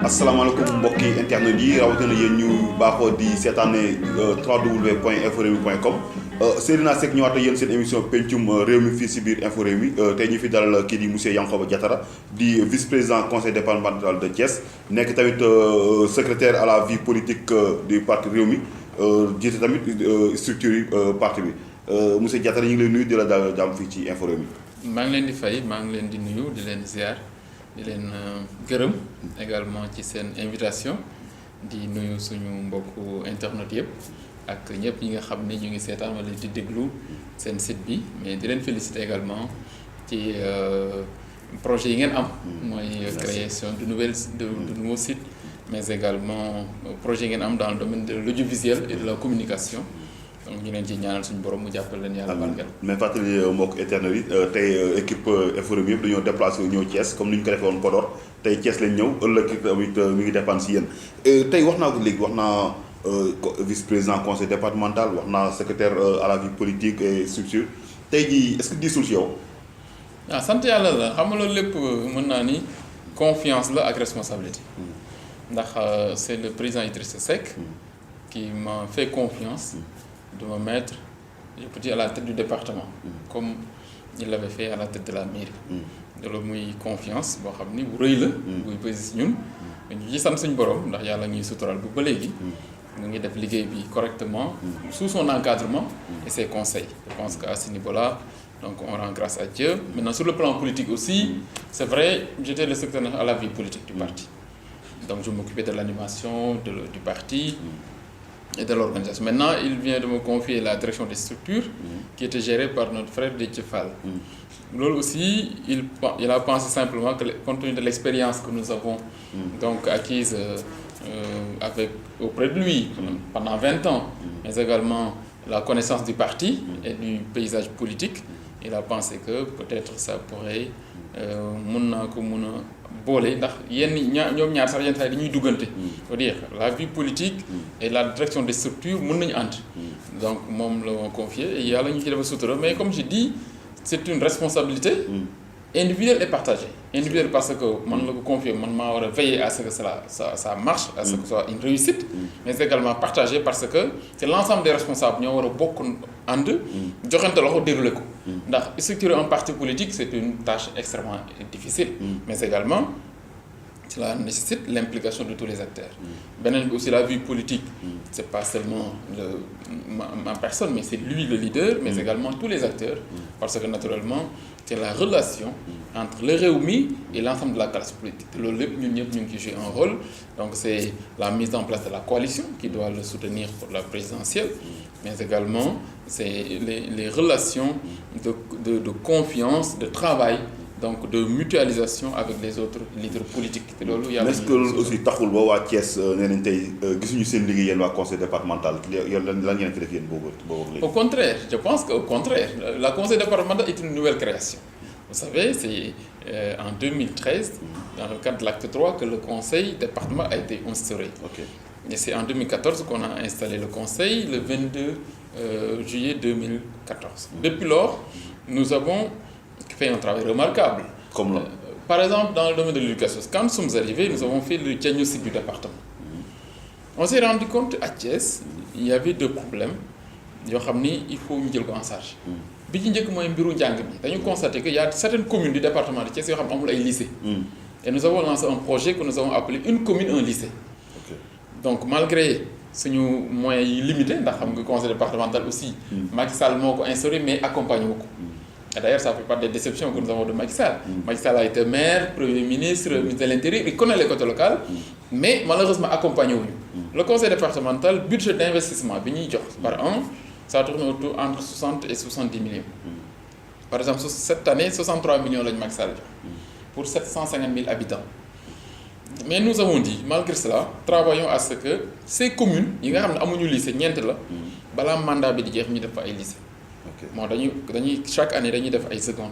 asalaamaaleykum mbokki internet yi rawatina yéen ñu baaxoo di seetaane www.inforewmi.com Seydina Seck ñëwaat ak yéen seen émission pencum réew mi fii si biir Info Rewmi tey ñu fi dalal kii di monsieur Yankhoba Diattara di vice-président conseil départemental de Thiès nekk tamit secrétaire à la vie politique du parti Rewmi jiite tamit structure yi parti bi monsieur Diattara ñu ngi lay nuyu di la dalal jàmm fii ci Info Rewmi. maa ngi leen di fay maa ngi leen di nuyu di leen ziar di leen gërëm également ci seen invitation di nuyu suñu mbokku internet yëpp ak ñëpp ñi nga xam ne ñu ngi seetaan wala di déglu seen site bi mais di leen féliciter également ci projet yi ngeen am. mooy création de nouveaux sites mais également projet yi ngeen am dans le domaine de l'audiovisuel et de la communication. donc ñu leen ci ñaanal suñu borom mu jàppale leen yàlla barkeel. mais fàttali mbokk internet yi tey équipe Info Rewmi yëpp dañoo déplacé wu ñëw Thiès comme ni ñu ko defee woon Podor tey Thiès lañ ñëw ëllëg tamit mi ngi dépendre si yéen tey wax naa ko léegi wax naa vice-président conseil départemental wax naa secrétaire à la vie politique et structure tey jii est-ce que diisul si yow. sant yàlla la xam nga loolu lépp mën naa ni confiance la ak responsabilité. ndax c'est le président Idrissa Seck qui m'a fait confiance. de me mettre, je peux dire, à la tête du département, comme il l'avait fait à la tête de la mairie. de loolu muy confiance boo xam ni bu rëy la. buy bëri si ñun. ñu ci sant suñu borom ndax yàlla ñuy sutural bu ba léegi. mu ngi def liggéey bi correctement. sous son encadrement. et ses conseils. je pense qu'à ce niveau-là donc on rend grâce à Dieu. maintenant sur le plan politique aussi c'est vrai j'étais le secrétaire à la vie politique du parti. donc je m'occupais de l'animation du parti. et de l'organisation. Maintenant, il vient de me confier la direction des structures qui était gérée par notre frère Déthié Fall. Loolu aussi, il a pensé simplement que compte tenu de l'expérience que nous avons donc acquise auprès de lui pendant 20 ans, mais également la connaissance du parti et du paysage politique, il a pensé que peut-être ça pourrait mun naa ko mun a boole ndax ñoom ñaar sax yenn saa yi dañuy duggante. c'est-à-dire la vie politique et la direction des structures mën nañu ànd. donc moom la ma confié et yàlla ñu ci dafa sutura mais comme je dis c'est une responsabilité individuelle et partagée. individuelle parce que man la ko confié man maa war a veiller à ce que ça marche à ce que ce soit une réussite. mais également partagée parce que c'est l'ensemble des responsables ñoo war a bokk ànd. joxante loxo déroulé ko. ndax structurer un parti politique c'est une tâche extrêmement difficile. mais également cela nécessite l'implication de tous les acteurs. beneen bi aussi la vie politique c'est pas seulement ma personne mais c'est lui le leader mais également tous les acteurs parce que naturellement c'est la relation entre le Rewmi et l'ensemble de la classe politique te loolu lépp ñun ñëpp ñu ngi ci jouer un rôle donc c'est la mise en place de la coalition qui doit le soutenir pour la présidentielle mais également c'est les relations de confiance de travail donc de mutualisation avec les autres leaders politiques te loolu yàlla est-ce que loolu aussi taxul ba waa Thiès nee nañ tey gisuñu seen liggéey yéen waa conseil départemental yéen lan ngeen fi def yéen boobu léegi. au contraire je pense qu'au contraire la conseil départemental est une nouvelle création vous savez c'est en 2013 dans le cadre de l'acte 3 que le conseil départemental a été instauré. et c'est en 2014 qu'on a installé le conseil le 22 juillet 2014. depuis lors nous avons fait un travail remarquable. Comme là. Par exemple, dans le domaine de l'éducation, quand nous sommes arrivés, nous avons fait le diagnostic du département. On s'est rendu compte à Thiès, il y avait deux problèmes yoo xam ni il faut ñu jël ko en charge. bi ci njëkk mooy mbiru njàng mi dañu constaté que y a certaines communes du département de Thiès yoo xam ne amul ay lycée. et nous avons lancé un projet que nous avons appelé une commune un lycée. donc malgré suñu moyens yi limité ndax xam nga conseil départemental aussi. Macky Sall moo ko instauré mais accompagné wu ko. Et d'ailleurs, ça fait partie des déceptions que nous avons de Macky Sall. Macky Sall a été maire, Premier ministre, ministre de l'Intérieur, il connaît les côtés locaux, mais malheureusement accompagné wuñu. Le conseil départemental, budget d'investissement bi ñuy jox par an, ça tourne autour entre 60 et 70 millions. Par exemple, cette année, 63 millions lañu Macky Sall jox pour 750 000 habitants. Mais nous avons dit, malgré cela, travaillons à ce que ces communes yi nga xam ne amuñu lycée ñeent la balaa mandat bi di jeex ñu def fa ay lycée. bon dañuy chaque année dañuy def ay seconde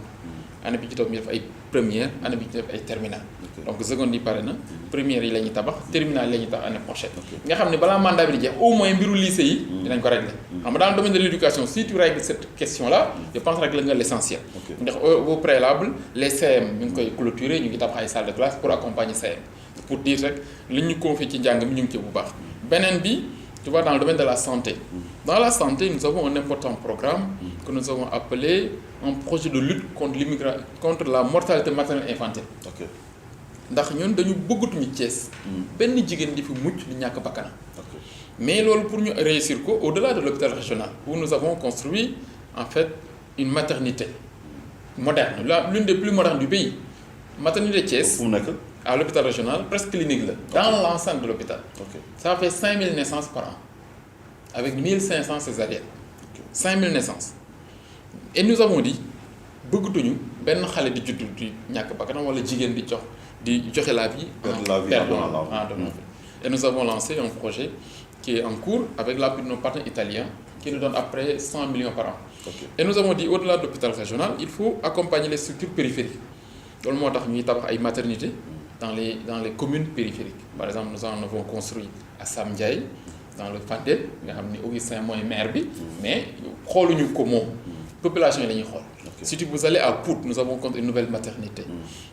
année bi ci topp ñu def ay première année bi ci def ay terminale donc seconde yi pare na première yi la ñuy tabax terminale yi la ñuy tabax année prochaine nga xam ne balaa mandat bi di jeex au moins mbiru lycée yi dinañ ko régler xam nga dans le domaine de l'éducation si tu règles cette question là je pense régler nga l'essentiel ndax au préalable les CM ñu ngi koy clôturer ñu ngi tabax ay salles de classe pour accompagner CM pour dire rek li ñu confié ci njàng mi ñu ngi ci bu baax. beneen bi tu vois dans le domaine de la santé. Dans la santé nous avons un important programme que nous avons appelé un projet de lutte contre la mortalité maternelle infantile. ok ndax ñun dañu bëggatuñu Thiès. benn jigéen di fi mucc di ñàkk bakkanam. ok mais loolu pour ñu réussir ko au-delà de l'hôpital régional où nous avons construit en fait une maternité moderne l'une des plus modernes du pays maternité Thiès. fu mu nekk. à l'hôpital régional presque clinique la. dans l'enceinte de l'hôpital. ok ça fait 5000 naissances par an avec 1500 césariennes. 5000 naissances et nous avons dit bëggatuñu benn xale di juddu di ñàkk bakkanam wala jigéen di joxe la vie. Et nous avons lancé un projet qui est en cours avec l'appui de nos partenaires italiens qui nous donne après 100 millions par an. Okay. Et nous avons dit au-delà de l'hôpital régional il faut accompagner les structures périphériques loolu moo tax ñuy tabax ay maternités dans les communes périphériques par exemple nous en avons construit à Sam Ndiaye dans le Fandène nga xam ni Augustin mooy maire bi mais xooluñu ko moom population yi la ñuy xool. Si vous allez à Pout, nous avons construit une nouvelle maternité.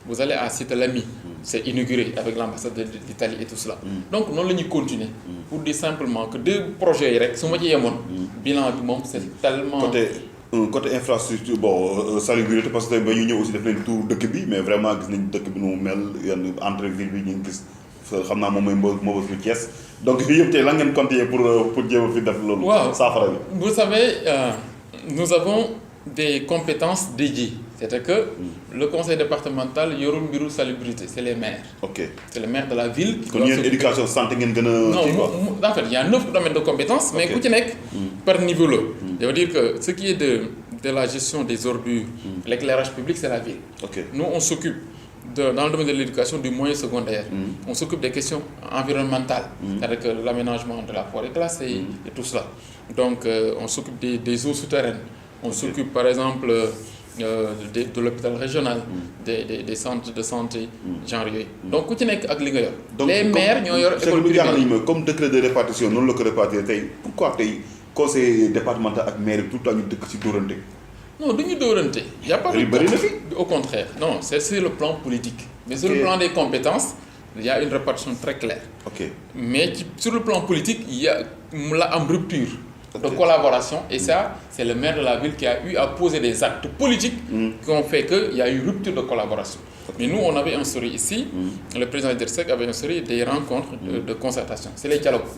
Vous allez à Cité Lamy, c'est inauguré avec l'ambassade d'Italie et tout cela. Donc noonu la ñuy continuer pour dire simplement que deux projets yi rek su ma ci yemoon bilan bi moom c'est tellement. côté infrastructure bon salubrité parce que ba ñu ñëw aussi def nañ tour dëkk bi mais vraiment gis nañ dëkk bi nu mu mel yenn entrée ville bi ñu ngi gis xam naa moom mooy Mbeubeuss bu Thiès donc fii yëpp tey lan ngeen continuer pour jéem a fi def loolu. waaw saafara bi. Vous savez nous avons des compétences dédiées c'est-à-dire que le conseil départemental yorul mbiru salubrité c'est les maires. ok c'est le maire de la ville. kon yéen éducation santé ngeen gën a. non en fait il y a 9 domaines de compétences. mais ku ci nekk. par niveau la. ça veut dire que ce qui est de la gestion des ordures. l'éclairage public c'est la ville. ok nous on s'occupe dans le domaine de l'éducation du moyen secondaire. On s'occupe des questions environnementales. C'est-à-dire que l'aménagement de la forêt classée et tout cela. Donc on s'occupe des eaux souterraines. On s'occupe par exemple de l'hôpital régional, des centres de santé, genre yooyu. Donc ku ci nekk ak li nga yor. Les maires ñoo yor école privée. Comme décret de répartition noonu la ko répartir tey pourquoi tey conseil départemental ak maire tout le temps ñu dëkk ci dóorante. Non du ñu dóorante. Il y a pas de au contraire. Non c'est sur le plan politique. Mais sur le plan des compétences il y a une répartition très claire. ok mais sur le plan politique il y a la am rupture. de collaboration et ça c'est le maire de la ville qui a eu à poser des actes politiques qui ont fait qu'il y a eu rupture de collaboration. Mais nous on avait instauré ici le président Idrissa Seck avait instauré des rencontres de concertation c'est les dialogues.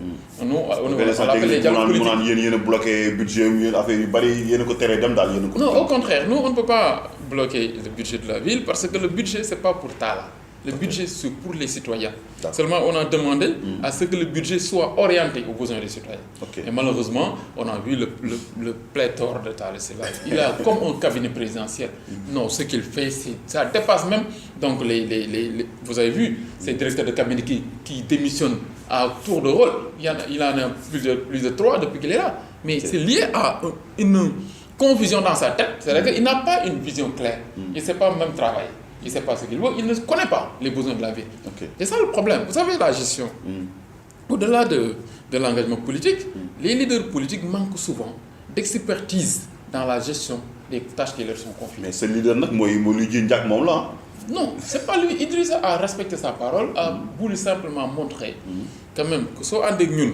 Nous on l'appelle les dialogues politiques. yéen a bloqué budget yéen affaire yu bari yéen a ko teree dem daal yéen a ko. Non au contraire nous on ne peut pas bloquer le budget de la ville parce que le budget c'est pas pour Talla. Le budget c'est pour les citoyens. Seulement on a demandé à ce que le budget soit orienté aux besoins des citoyens. Et malheureusement on a vu le pléthore de Talla Sylla. Il a comme un cabinet présidentiel. Non ce qu'il fait ça dépasse même donc les vous avez vu ces directeurs de cabinet qui démissionnent à tour de rôle. Il en a plus de 3 depuis qu'il est là. Mais c'est lié à une confusion dans sa tête. C'est-à-dire qu'il n'a pas une vision claire. Il ne sait pas même travailler. Il ne sait pas ce qu'il veut, il ne connaît pas les besoins de la ville. C'est ça le problème. Vous savez, la gestion, au-delà de l'engagement politique, les leaders politiques manquent souvent d'expertise dans la gestion des tâches qui leur sont confiées. Mais ce leader, non, ce n'est pas lui. Idrissa a respecté sa parole, a voulu simplement montrer quand même que si on a gagné,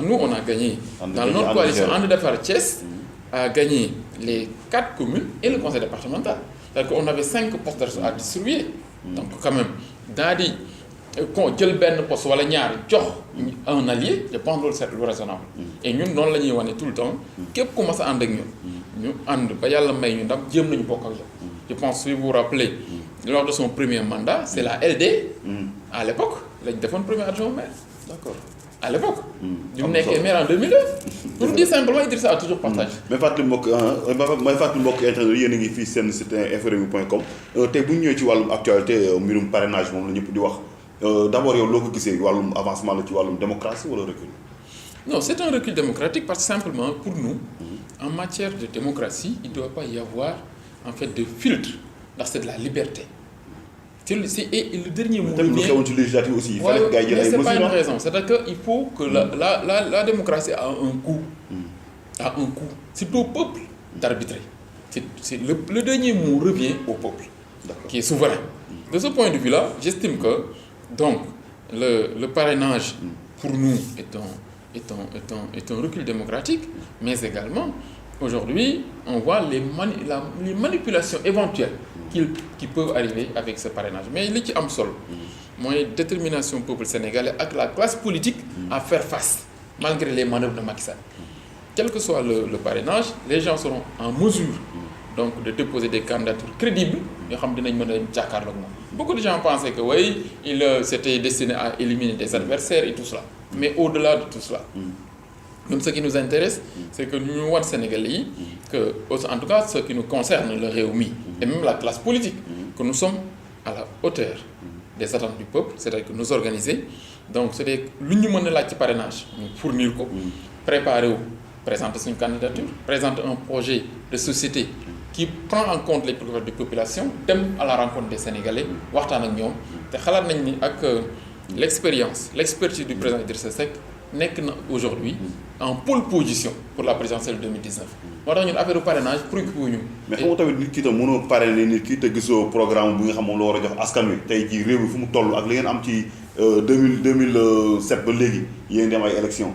nous on a gagné dans notre coalition And Defar Thiès a gagné les 4 communes et le conseil départemental. C'est-à-dire qu'on avait 5 postes à distribuer. Donc quand même, Dadi, quand jël benn poste wala ñaar jox un allié, je pense que c'est raisonnable. Et ñun noonu la ñuy wane tout le temps képp ku mas a ànd ak ñun ñu ànd ba yàlla may ñu ndam jéem nañu bokk ak yow. Je pense si vous vous rappelez lors de son premier mandat, c'est la LD à l'époque lañ defoon premier adjoint au maire. D'accord. À l'époque. ñu nekkee maire en 2002. Pour dire simplement Idrissa a toujours partagé. mais fàttali mbokk internet yéen a ngi fii seen site infrewmi.com tey bu ñu ñëwee ci wàllum actualité mbirum parrainage moom la ñëpp di wax d'abord yow loo ko gisee wàllum avancement la ci wàllum démocratie wala recul. Non c'est un recul démocratique parce que simplement pour nous en matière de démocratie il ne doit pas y avoir en fait de filtre ndax c'est de la liberté. Et le dernier mot aussi. Mais c'est pas une raison. C'est-à-dire qu'il faut que la démocratie a un coût. A un coût. C'est au peuple d'arbitrer. Le dernier mot revient au peuple, qui est souverain. De ce point de vue-là, j'estime que donc le parrainage pour nous est un recul démocratique, mais également aujourd'hui on voit les manipulations éventuelles qui peuvent arriver avec ce parrainage. Mais li ci am solo mooy détermination peuple sénégalais ak la classe politique à faire face malgré les manœuvres de Macky Sall. Quel que soit le parrainage, les gens seront en mesure donc de déposer des candidatures crédibles yoo xam dinañ mën a jàkkaarloog moom. Beaucoup de gens pensaient que oui, c'était destiné à éliminer des adversaires et tout cela. Mais au-delà de tout cela, même ce qui nous intéresse, c'est que nous, les Sénégalais, que, en tout cas ce qui nous concerne, le Rewmi, et même la classe politique, que nous sommes à la hauteur des attentes du peuple, c'est-à-dire que nous organiser. Donc, c'est l'union de la parrainage, nous fournir, préparer, présenter une candidature, présenter un projet de société qui prend en compte les préoccupations des populations, dem à la rencontre des Sénégalais, waxtaan ak ñoom te xalaat nañ ni ak l'expertise du président Idrissa Seck nekk na aujourd'hui en pole position pour la présidentielle 2019. moo tax ñun affaire du parrainage préoccupé wuñu. mais xam nga tamit nit ki tam mënoo parrainer nit ki te gisoo programme bu nga xam moom la war a jox askan wi tey jii réew mi fu mu toll ak li ngeen am ci 2007 ba léegi yéen dem ay élections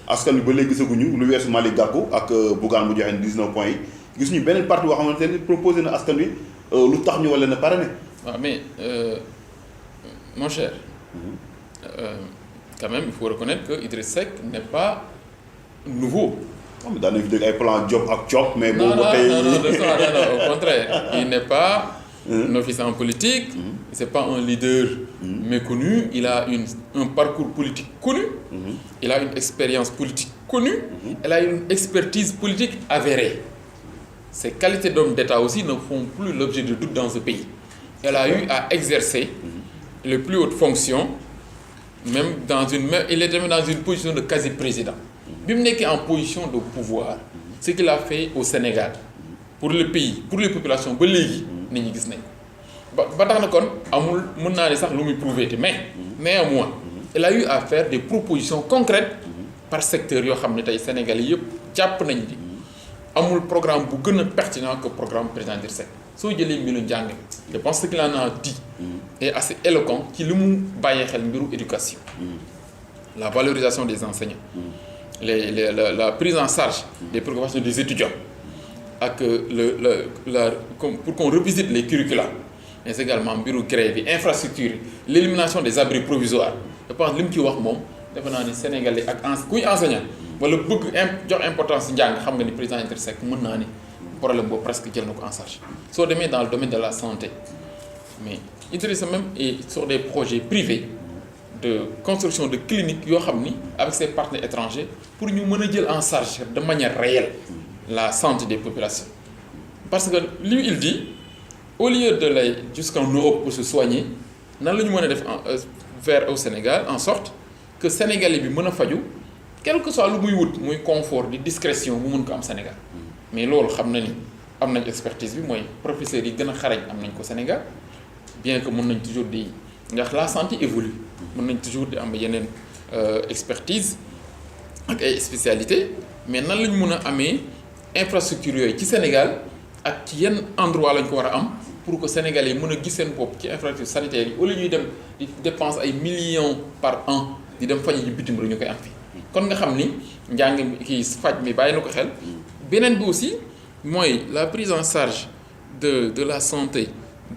askan wi ba léegi gisaguñu lu weesu Malick Gakou ak Bougane bu joxe 19 points yi. gis ñu beneen parti boo xamante ne proposé na askan wi lu tax ñu wala na parrainé. waaw mais mon cher. Quand même il faut reconnaître que Idriss Seck n'est pas nouveau. xam nga daan nañu fi dégg ay plan job ak job. mais boobu ba tey non au contraire il n'est pas un officier en politique. C'est pas un leader méconnu. Il a un parcours politique connu. Il a une expérience politique connue. Elle a une expertise politique avérée. Ses qualités d'homme d'État aussi ne font plus l'objet de doute dans ce pays. Elle a eu à exercer les plus hautes fonctions, même il était même dans une position de quasi-président. Bi mu nekkee en position de pouvoir, ce qu'il a fait au Sénégal, pour le pays, pour les populations, ba léegi nit ñi gis nañ ko. ba tax na kon amul mën naa ne sax lu muy prouvé te mais néanmoins elle a eu à faire des propositions concrètes par secteur yoo xam ne tey Sénégalais yëpp jàpp nañ ni amul programme bu gën a pertinent que programme président Idrissa Seck soo jëlee mbiru njàng je pense que qu'il en a dit est assez éloquent ci li mu bàyyee xel mbiru éducation la valorisation des enseignants la prise en charge des préoccupations des étudiants ak pour qu'on revisite les curricula mais également mbiru grève yi infrastructure yi l'élimination des abris provisoires je pense li mu ci wax moom defe naa ni Sénégalais ak kuy enseignant wala bëgg jox importance ci njàng xam nga ni président Idrissa Seck mën naa ni problème boobu presque jël na ko en charge soo demee dans le domaine de la santé mais Idrissa même est sur des projets privés de construction de cliniques yoo xam ni avec ses partenaires étrangers pour ñu mën a jël en charge de manière réelle la santé des populations parce que lui il dit au lieu de lay jusqu'en Europe pour se soigner nan la ñu mën a def vers au Sénégal en sorte que Sénégalais bi mën a faju quel que soit lu muy wut muy confort di discrétion mu mën ko am Sénégal mais loolu xam na ni am nañ expertise bi mooy professeurs yi gën a xarañ am nañ ko Sénégal bien que mën nañ toujours di ndax la santé évolue mën nañ toujours di am yeneen expertise ak ay spécialités mais nan la ñu mën a amee infrastructure yooyu ci Sénégal ak ci yenn endroit lañ ko war a am pour que Sénégalais yi mën a gis seen bopp ci infrastructure sanitaire yi au lieu ñuy dem di dépense ay millions par an di dem faji ji bitim réew ñu koy am fi kon nga xam ni njàng kii faj mi bàyyi na ko xel beneen bi aussi mooy la prise en charge de la santé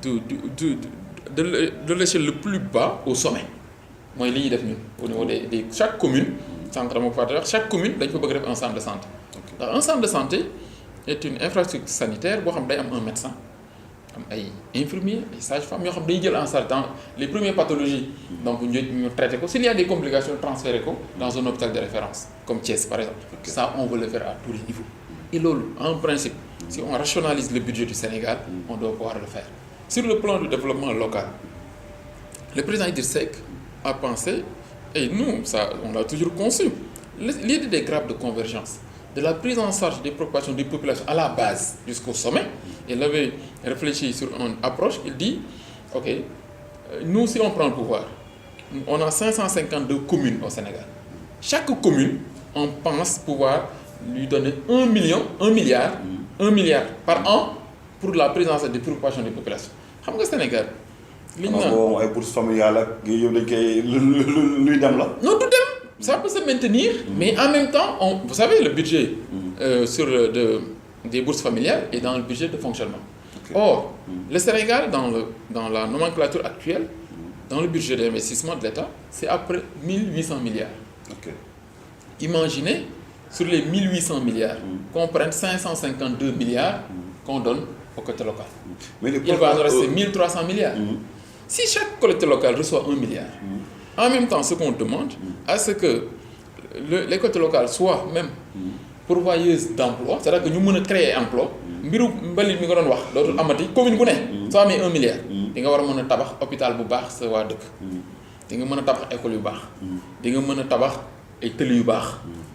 de l'échelle le plus bas au sommet mooy li ñuy def ñun au niveau des chaque commune centre dama ko fàtte wax chaque commune dañ ko bëgg def un centre de santé ndax un centre de santé est une infrastructure sanitaire boo xam day am un médecin am ay infirmiers ay sages-femmes yoo xam dañuy jël en charge dans les premières pathologies donc ñu traité ko s'il y a des complications transféré ko dans un hôpital de référence comme Thiès par exemple ça on veut le faire à tous les niveaux et loolu en principe si on rationalise le budget du Sénégal on doit pouvoir le faire sur le plan du développement local le président Idrissa Seck a pensé et nous ça on l'a toujours conçu l'idée des grappes de convergence de la prise en charge des préoccupations des populations à la base jusqu'au sommet. Il avait réfléchi sur une approche. Il dit, OK, nous, si on prend le pouvoir, on a 552 communes au Sénégal. Chaque commune, on pense pouvoir lui donner 1 milliard par an pour la prise en charge des préoccupations des populations. Xam nga Sénégal li ñu naan boobu ay bourse familiale ak yow dañ koy luy dem la. non du dem ça peut se maintenir. Mais en même temps vous savez le budget des bourses familiales est dans le budget de fonctionnement. Or le Sénégal dans la nomenclature actuelle dans le budget d'investissement de l'État c'est à peu près 1800 milliards. Imaginez sur les 1800 milliards qu'on prenne 552 milliards qu'on donne aux collectivités locales. Il va en rester 1300 milliards. Si chaque collectivité locale reçoit 1 milliard, en même temps ce qu'on demande à ce que les collectivités locales soient même pourvoyeuses d'emploi, c'est-à-dire que ñu mën a créer emploi mbiru mbalit mi nga doon wax dootul amati commune gu ne soo amee 1 milliard di nga war a mën a tabax hôpital bu baax sa waa dëkk di nga mën a tabax école yu baax di nga mën a tabax ay tëli yu baax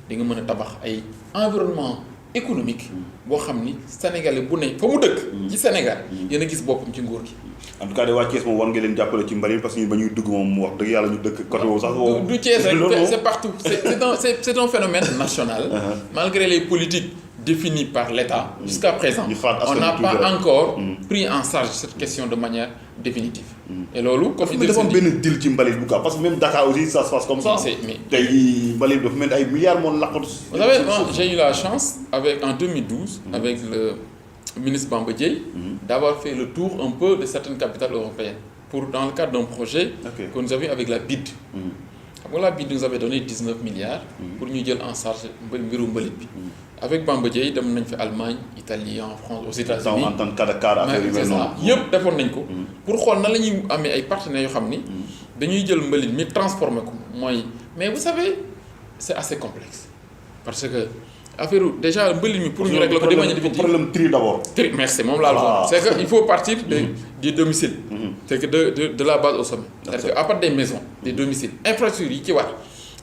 di nga mën a tabax ay environnement économique boo xam ni Sénégalais bu ne fa mu dëkk ci Sénégal yéen a gis boppam ci nguur gi. En tout cas de waa Thiès moom war nga leen jàppale ci mbalit parce que ñun ba ñuy dugg moom wax dëgg yàlla ñu dëkk côté boobu sax. du Thiès rek c'est partout c'est un phénomène national. Malgré les politiques définies par l'État jusqu'à présent on n'a pas encore pris en charge cette question de manière définitive. Et loolu comme il dafa am benn deal ci mbalit bu parce que même Dakar aussi ça se passe comme ça. tey mbalit dafa mel ay milliards moo laqatu. Vous savez j'ai eu la chance en 2012 avec le ministre Bamba Dièye d'avoir fait le tour un peu de certaines capitales européennes dans le cadre d'un projet que nous avions avec la BID. Xam nga la BID nous avait donné 19 milliards pour ñu jël en charge mbiru mbalit bi. Avec Bamba Dièye dem nañ fi Allemagne Italie en France aux États-Unis en tant que Dakar affaire yu mel noonu yëpp defoon nañ ko pour xool nan la ñuy amee ay partenaires yoo xam ni dañuy jël mbalit mi transformer ko mais vous savez c'est assez complexe parce que affaire déjà mbalit mi pour ñu régler ko de manière définitive problème tri d'abord. Merci moom laa la c'est que il faut partir du domicile. C'est que de la base au sommet. C'est-à-dire que à part des maisons des domiciles infrastructures yi ci war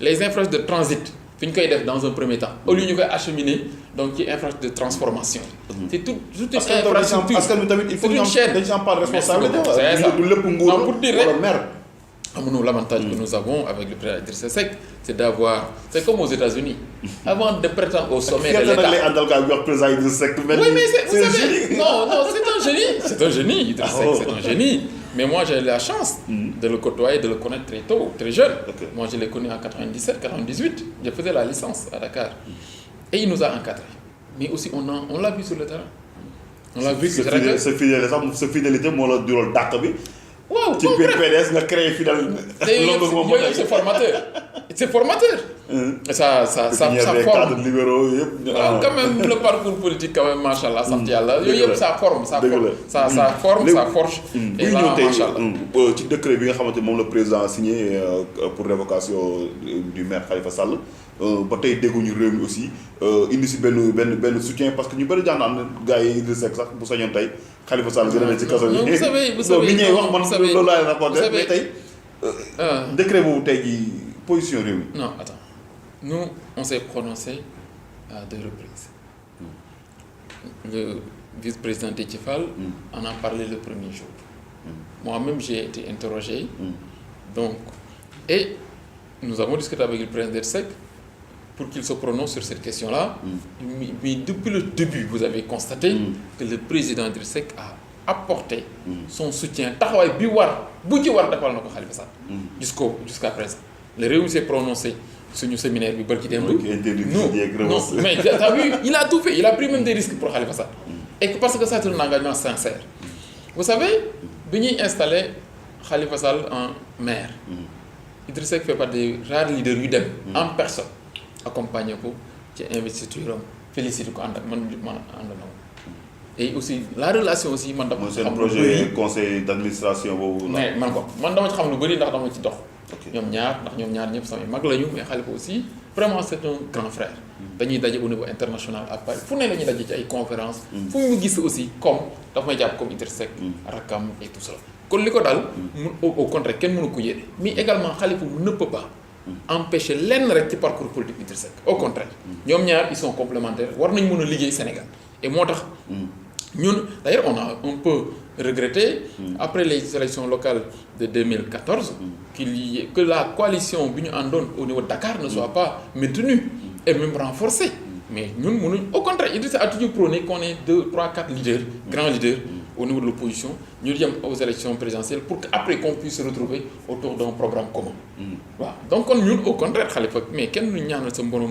les infrastructures de transit fi ñu koy def dans un premier temps au lieu ñu koy acheminer donc ci infrastructure de transformation. C'est toute une infrastructure. Parce que tamit il faut ñu am dañ ci am part de responsabilité. du lépp nguur pour dire rek wala maire. Nous, l'avantage que nous avons avec le président Idrissa Seck, c'est d'avoir... C'est comme aux États-Unis. Avant de prétendre au sommet de l'État... Oui, mais c'est un génie. Non, c'est un génie. C'est un génie, Idrissa Seck, c'est un génie. Mais moi, j'ai eu la chance de le côtoyer, de le connaître très tôt, très jeune. Moi, je l'ai connu en 97, 98. Je faisais la licence à Dakar. Et il nous a encadrés. Mais aussi, on l'a vu sur le terrain. On l'a vu que ce fidélité, moi, le dural dàq bi. Wow, ci biir PDS nga créé fidèle. C'est formateur. C'est formateur. Ça forme. Libéraux yëpp. Quand même le parcours politique quand même machallah sant yàlla yooyu yëpp ça forme ça forge. Et là machallah ci décret bi nga xamante moom le président a signé pour révocation du maire Khalifa Sall ba tey dégguñu réew mi aussi indi si benn soutien parce que ñu bëri jàng naan gars yi Idrissa Seck sax bu sañoon tey Khalifa Sall gën a ne ci kaso bi. vous savez li ñuy wax man loolu laay rapporté mais tey décret boobu tey jii position réew mi. Non, attends. Nous, on s'est prononcé à 2 reprises. Le vice-président Déthié Fall en a parlé le premier jour. Moi-même, j'ai été interrogé. Donc, et nous avons discuté avec le président Idrissa Seck pour qu'il se prononce sur cette question-là. Mais depuis le début, vous avez constaté que le président Idrissa Seck a apporté son soutien. Taxawaay bi war bu ci war defal na ko Khalifa Sall jusqu'à présent. Le Réunion s'est prononcé sur notre séminaire bi barki démb. Non, mais t'as vu, il a tout fait, il a pris même des risques pour Khalifa Sall. Et parce que ça c'est un engagement sincère. Vous savez, bi ñuy installé Khalifa Sall en maire. Idrissa Seck fait partie des rares leaders yu dem en personne accompagner ko ci investiture am félicité ko ànd ak man ànd na et aussi la relation aussi man dama ci xam projet conseil d'administration boobu. mais man dama ci xam lu bëri ndax dama ci dox. ñoom ñaar ñëpp samay mag lañu mais Khalifa aussi vraiment c'est un grand frère. dañuy daje au niveau international à Paris fu ne la ñuy daje ci ay conférences. fu mu gis aussi comme daf may jàpp comme Idrissa Seck rakam et tout ça. kon li ko daal au contraire kenn mënu ko yéene mais également Khalifa ne peut pas empêcher lenn rek ci parcours politique Idrissa Seck au contraire ñoom ñaar ils sont complémentaires war nañ mën a liggéey Sénégal et moo tax ñun d'ailleurs on a un peu regretté après les élections locales de 2014 que la coalition bi ñu àndoon au niveau de Dakar ne soit pas maintenue et même renforcée mais ñun mënuñ au contraire Idrissa a toujours prôné qu'on ait 2, 3, 4 leaders grands leaders au niveau de l'opposition ñu dem aux élections présidentielles pour que après qu'on puisse se retrouver autour d'un programme commun. waaw donc kon ñun au contraire Khalifa mais kenn du ñaanal sa mbooloo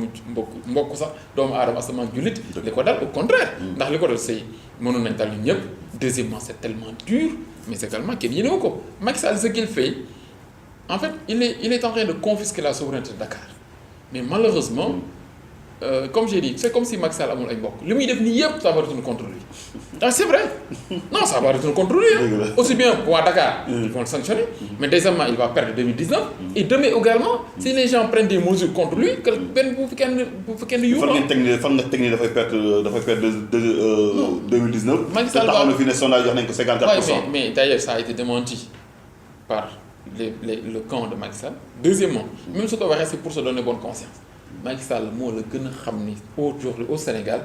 mbokk sax doomu aadama asamaan jullit li ko dal au contraire. ndax li ko dal say mënoon nañ dal ñun ñëpp. Deuxièmement c'est tellement dur mais également kenn yéene ko Macky Sall ce qu'il fait en fait il est en train de confisquer la souveraineté de Dakar mais malheureusement. Comme j'ai dit c'est comme si Macky Sall amul ay mbokk li muy def nii yëpp ça va retourner contre lui ah c'est vrai non ça va retourner contre lui hein. Aussi bien waa Dakar ils vont le sanctionner mais deuxièmement il va perdre 2019 et demain également si les gens prennent des mesures contre lui que benn bu fi kenn yu fan nga teg ni dafay perdre 2019 Macky Sall taxaw na fi ne sondage jox nañ ko 54%. mais d'ailleurs ça a été démenti par le camp de Macky Sall. Deuxièmement même su ko waxee c'est pour se donner bonne conscience Macky Sall moo la gën a xam ni aujourd'hui au Sénégal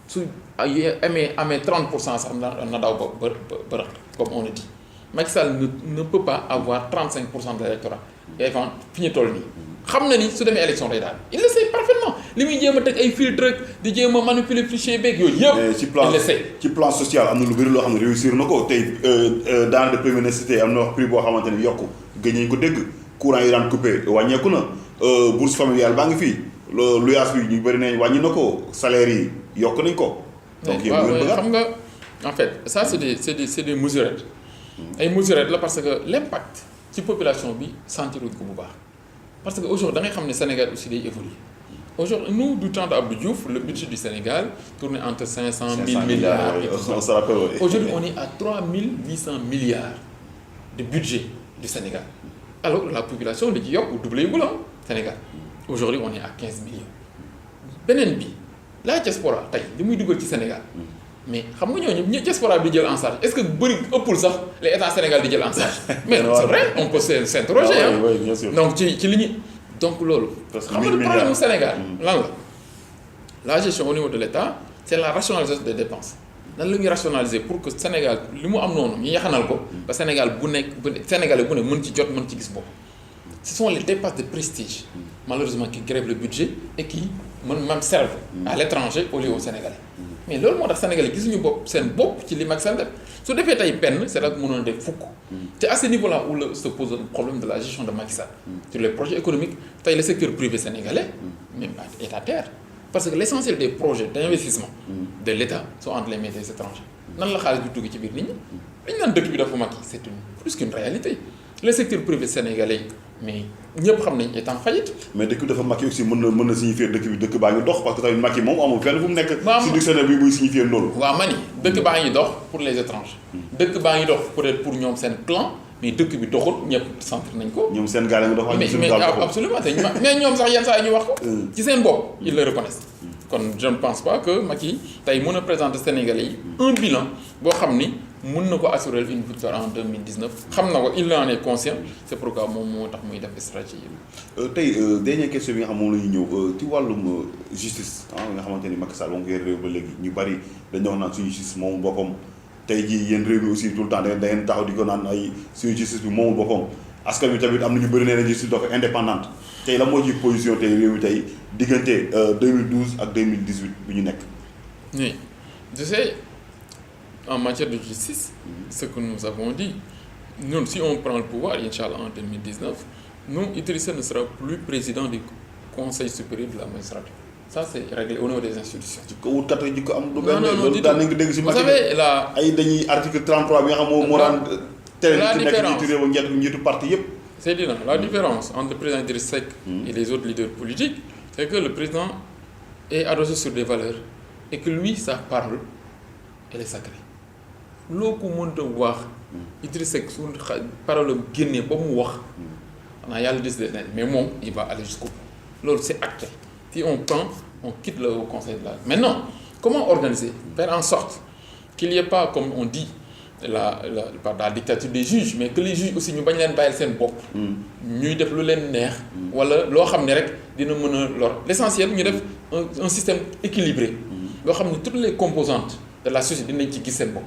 su amee 30% sax na daw ba comme on le dit Macky Sall ne peut pas avoir 35% de l'électorat et avant fi ñu toll nii xam na ni su demee élection day daal il le sait parfaitement li muy jéem a teg ay filtre rek di jéem a manipuler fichier beeg yooyu yëpp. il le sait ci plan social am na lu bëri loo xam ne réussir na ko tey denrées de première nécessité am na wax prix boo xamante ne yokku gëj nañ ko dégg courant yi daan coupé wàññeeku na bourse familiale baa ngi fii. luyaas bi ñu bëri nañ wàññi na ko salaire yi yokk nañ ko. donc yow xam nga en fait ça c'est des mesurettes. ay mesurettes la parce que l'impact ci population bi sentiruñ ko bu baax parce que aujourd'hui da ngay xam ne Sénégal aussi day évoluer aujourd'hui nous du temps d'Abdou Diouf le budget du Sénégal tournait entre 500 000 milliards. On se rappelle. Aujourd'hui on est à 3800 milliards de budget du Sénégal alors la population da ci yokk doublé gu la Sénégal. Aujourd'hui on est à 15 millions beneen bi la diaspora tey li muy dugal ci Sénégal mais xam nga ñooñu diaspora bi di jël en charge est-ce que bëri ëppul sax les états Sénégal di jël en charge mais c'est vrai on peut s'interroger bien sûr. donc ci li ñu donc loolu xam nga le problème au Sénégal lan la gestion au niveau de l'État c'est la rationalisation des dépenses nan la ñuy rationaliser pour que Sénégal li mu am noonu ñu yaxanal ko ba Sénégal Sénégalais bu ne mën ci jot mën ci gis bopp ce sont les dépenses de prestige malheureusement qui grèvent le budget et qui même servent à l'étranger au lieu au Sénégalais mais loolu moo tax Sénégalais gisuñu seen bopp ci li Macky Sall def su defee tey benn c'est là que mënoon def fukk te à ce niveau-là où se pose le problème de la gestion de Macky Sall sur les projets économiques tey le secteur privé sénégalais même est à terre parce que l'essentiel des projets d'investissement de l'État sont entre les mains des étrangers nan la xaalis bi dugg ci biir nit ñi dañ naan dëkk bi dafa mag yi c'est plus qu'une réalité le secteur privé sénégalais mais ñëpp xam nañ est en faillite. mais dëkk bi dafa Macky aussi mën na signifier dëkk baa ngi dox parce que tamit Macky moom amul fenn fu mu nekk. si dictionnaire bi muy signifier loolu. waaw ma ni dëkk baa ngi dox pour les étrangers. dëkk baa ngi dox peut-être pour ñoom seen clan mais dëkk bi doxul ñëpp centre nañ ko. ñoom seen gaal nga dox mais absolument mais ñoom sax yenn saa yi ñu wax ko. ci seen bopp ils le reconnaissent. kon je ne pense pas que Macky tey mën a présenter Sénégalais yi un bilan boo xam ni. mën na ko assurer une victoire en 2019 xam na ko il en est conscient c'est pourquoi moom moo tax muy def stratégie bi. tey dernière question bi nga xam moom la ñu ñëw ci wàllum justice nga xamante ni Macky Sall moom koy réew ba léegi ñu bari dañu wax naan suñu justice moomul boppam tey jii yéen réew mi aussi tout le temps da ngeen taxaw di ko naan ay suñu justice bi moomul boppam askan wi tamit am na ñu bëri nee na justice dafa indépendante tey la moo ci position tey réew mi tey diggante 2012 ak 2018 bi ñu nekk. oui je sais. En matière de justice, ce que nous avons dit, nous, si on prend le pouvoir, Inch'Allah, en 2019, nous, Idrissa ne sera plus président du Conseil supérieur de la magistrature. Ça, c'est réglé au niveau des institutions. Non, non, du tout. Vous savez, l'article 33, c'est dit, la différence entre le président Idrissa Seck et les autres leaders politiques, c'est que le président est adossé sur des valeurs et que lui, sa parole, elle est sacrée. loo ko mënta wax Idrissa Seck su parole am génnee ba mu wax xanaa yàlla décidé na mais moom il va aller jusqu'au bout loolu c'est acté si on prend on quitte le Haut Conseil de la maintenant comment organiser faire en sorte qu'il n'y ait pas comme on dit la dictature des juges mais que les juges aussi ñu bañ leen bàyyil seen bopp ñuy def lu leen neex wala loo xam ne rek dina mën a lor l'essentiel ñu def un système équilibré loo xam ne toutes les composantes de la société dinañ ci gis seen bopp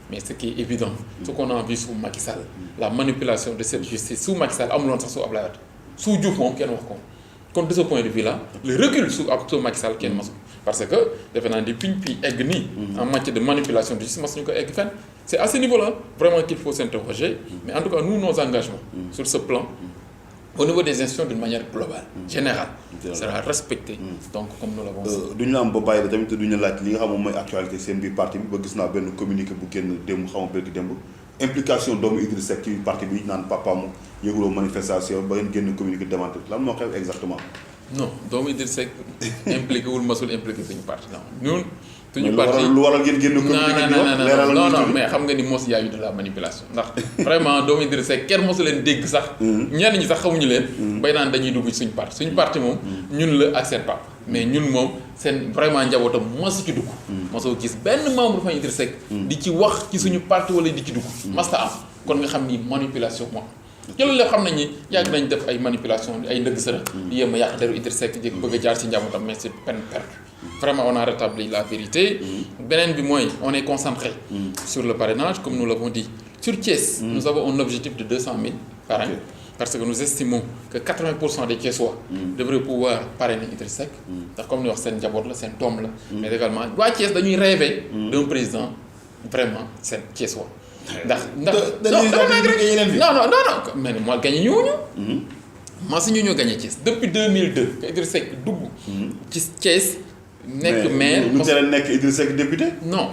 mais ce qui est évident ce qu'on a vu sous Macky Sall la manipulation de cette justice sous Macky Sall amuloon sax sous Abdoulaye Wade sous Diouf moom kenn wax ko kon de ce point de vue là le recul sous Macky Sall kenn masul parce que defe naa di piñ egg nii en matière de manipulation de justice mas ñu ko egg fenn c'est à ce niveau-là vraiment qu'il faut s'interroger. Mais en tout cas, nous, nos engagements sur ce plan, au niveau des institutions d'une manière globale, générale, sera respecté. Donc, comme nous l'avons dit. duñu la am ba bàyyi la tamit te duñu laaj li nga xam moom mooy actualité seen biir parti bi ba gis naa benn communiqué bu génn démb xaw ma bëgg démb implication doomu Idriss Seck ci parti bi naan papaam yëguloo manifestation ba ngeen génn communiqué démentir lan moo xew exactement. Non doomu Idriss Seck impliqué wul masul impliqué suñu parti non ñun. suñu parti lu waral ngeen génn communiqué non mais xam nga ni mos y a eu de la manipulation ndax vraiment doomu Idriss Seck kenn mosu leen dégg sax. ñenn ñi sax xamuñu leen. bay naan dañuy dugg ci suñu parti moom. ñun la ak seen papa. mais ñun moom seen vraiment njabootam mosu ci dugg. mosoo gis benn membre fa Idriss Seck. di ci wax ci suñu parti wala di ci dugg. masta am kon nga xam ni manipulation moo am. ci loolu lépp xam nañ ni yàgg nañ def ay manipulation ay ndëgg sërë di yéem a yàq deru Idriss Seck di bëgg a jaar ci njabootam mais c'est peine perdue. Vraiment on a rétabli la vérité. beneen bi mooy on est concentré sur le parrainage comme nous l'avons dit sur Thiès. Nous avons un objectif de 200 000 parrains. Parce que nous estimons que 80% des Thiessois devraient pouvoir parrainer Idriss Seck. ndax comme ni wax seen njaboot la seen doom la. mais également waa Thiès dañuy rêver d'un président vraiment seen Thiessois. ndax non mais moi gagné ñooñu. ma si ñu gagné Thiès depuis 2002 que Idriss Seck dugg ci Thiès. nekk maire mais lu nekk Idriss Seck député. non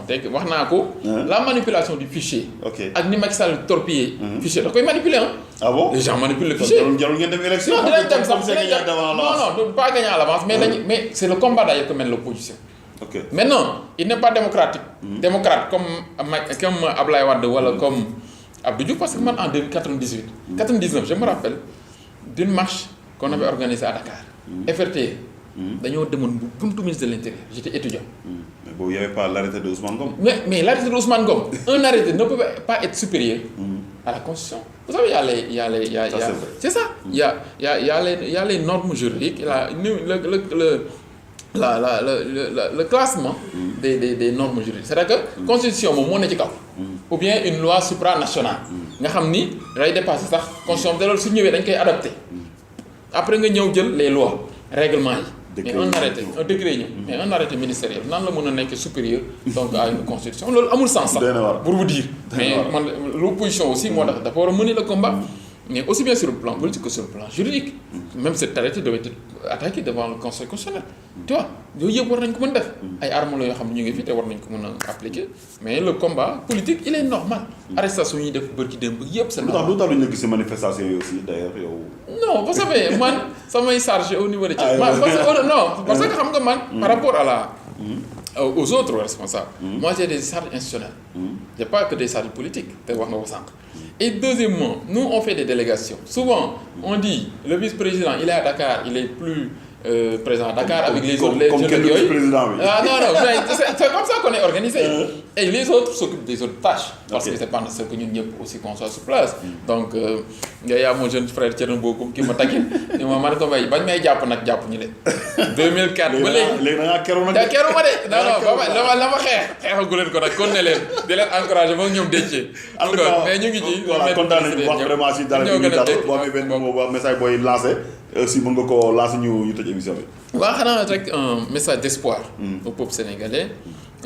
dégg wax naa ko. la manipulation du fichier. ak ni Macky Sall torpiller. fichier da koy manipuler ah bon les gens manipulent le fichier. jarul ngeen dem élection. non dinañ dem sax non pas gagner à l'avance mais c'est le combat d'ailleurs que mène l'opposition. Maintenant il n'est pas démocrate comme Ablaye Wade wala comme Abdou Diouf parce que man en 98 99 je me rappelle d'une marche qu'on avait organisée à Dakar. FRT. dañoo demoon bu buntu ministre de l'Intérieur j'étais étudiant. mais boobu y avait pas l'arrêté de Ousmane Ngom. mais l'arrêté de Ousmane Ngom un arrêté ne peut pas être supérieur à la Constitution. Vous savez c'est ça. Il y a les normes juridiques le classement des normes juridiques c'est-à-dire que constitution moom moo ne ci kaw. ou bien une loi supranationale. nga xam ni day dépasser sax constitution bi loolu su ñëwee dañ koy adapté après nga ñëw jël les lois règlements yi. mais un décret ñëw mais un arrêté ministériel nan la mën a nekk supérieur donc à une constitution loolu amul sens sax pour vous dire. mais man l'opposition aussi moo tax dafa war a mener le combat. mais aussi bien sur le plan politique que sur le plan juridique. même cet arrêté devait être attaqué devant le conseil constitutionnel. tu vois yooyu yëpp war nañ ko mën def. ay armes la yoo xam ne ñu ngi fi te war nañ ko mën a appliquer mais le combat politique il est normal. arrestation yi def bërki démb yëpp c'est normal. lu tax duñ la gis manifestation yi aussi d'ailleurs yow. non vous savez man samay chargé au niveau de Thiès. parce que xam nga man. par rapport à aux autres responsables. Moi j'ai des charges institutionnelles. J'ai pas que des charges politiques te wax nga ko sànq. Et deuxièmement nous on fait des délégations souvent on dit le vice-président il est à Dakar il est plus présent à Dakar avec les autres les jeunes yooyu non mais c'est comme ça qu'on est organisé. Et les autres s'occupent des autres tâches. parce que c'est pas nécessaire que ñun ñëpp aussi qu'on soit sur place. donc y a mon jeune frère Thierno Bocoum qui ma taquine ni ma ne ko may bañ may jàpp nag jàpp ñu leen. 2004 ba léegi da ngaa keroog nag keroog ma de non la ma xeexagu leen ko nag kon ne leen di leen encourager moom ñoom dencee. en tout cas mais ñu ngi ci. voilà kontaan nañu wax vraiment si dara bi ñu dal boo amee benn message booy lancé aussi mën nga koo lancé ñu tëj émission bi. waaw xanaa rek un message d'espoir au peuple sénégalais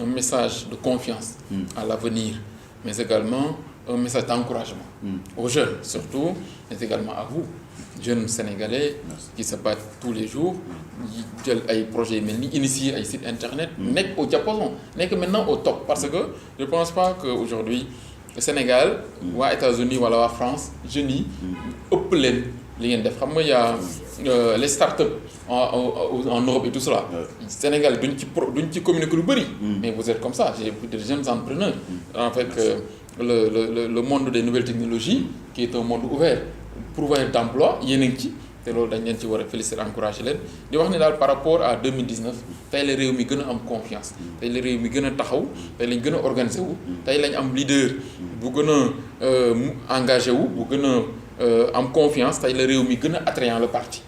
un message de confiance à l'avenir mais également un message d'encouragement aux jeunes surtout mais également à vous jeunes sénégalais qui se battent tous les jours jël ay projets yu mel ni initier ay sites internet nekk au diapason nekk maintenant au top parce que je pense pas que aujourd'hui le Sénégal waa États-Unis wala waa France jeunes yi ëpp leen li ngeen def xam nga y a les startups en Europe et tout cela. Sénégal duñ ci communiquer lu bari. mais vous êtes comme ça j'ai vu de jeunes entrepreneurs. avec le monde des nouvelles technologies qui est un monde ouvert pourvoyeur d'emploi yéen a ngi ci te loolu dañ leen ci war a féliciter encourager leen di wax ne daal par rapport à 2019 tey la réew mi gën a am confiance tey la réew mi gën a taxaw tey lañ gën a organiser wu tey lañ am leader bu gën a engagé wu bu gën a am confiance tey la réew mi gën a attrayant le parti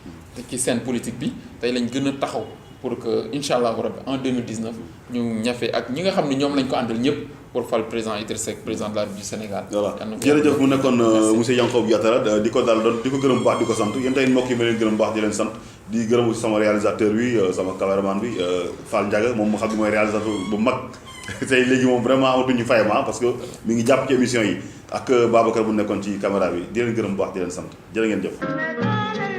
ci scène politique bi tey lañ gën a taxaw pour que incha allah rabbi en 2019 ñu ñafe ak ñi nga xam ne ñoom lañ ko àndal ñëpp pour fal président Idriss Seck président de la République du Sénégal. voilà jërëjëf mu nekkoon monsieur Yankhoba Diattara di ko daal doon di ko gërëm bu baax di ko sant yéen tey mbokk yi ma leen gërëm bu baax di leen sant di gërëm aussi sama réalisateur bi sama caméraman bi Fall Ndiaga moom mu xam ne mooy réalisateur bu mag tey léegi moom vraiment amatuñu fayma parce que mi ngi jàpp ci émission yi ak Babacar bu nekkoon ci caméra bi di leen gërëm bu baax di leen sant jërë ngeen jëf.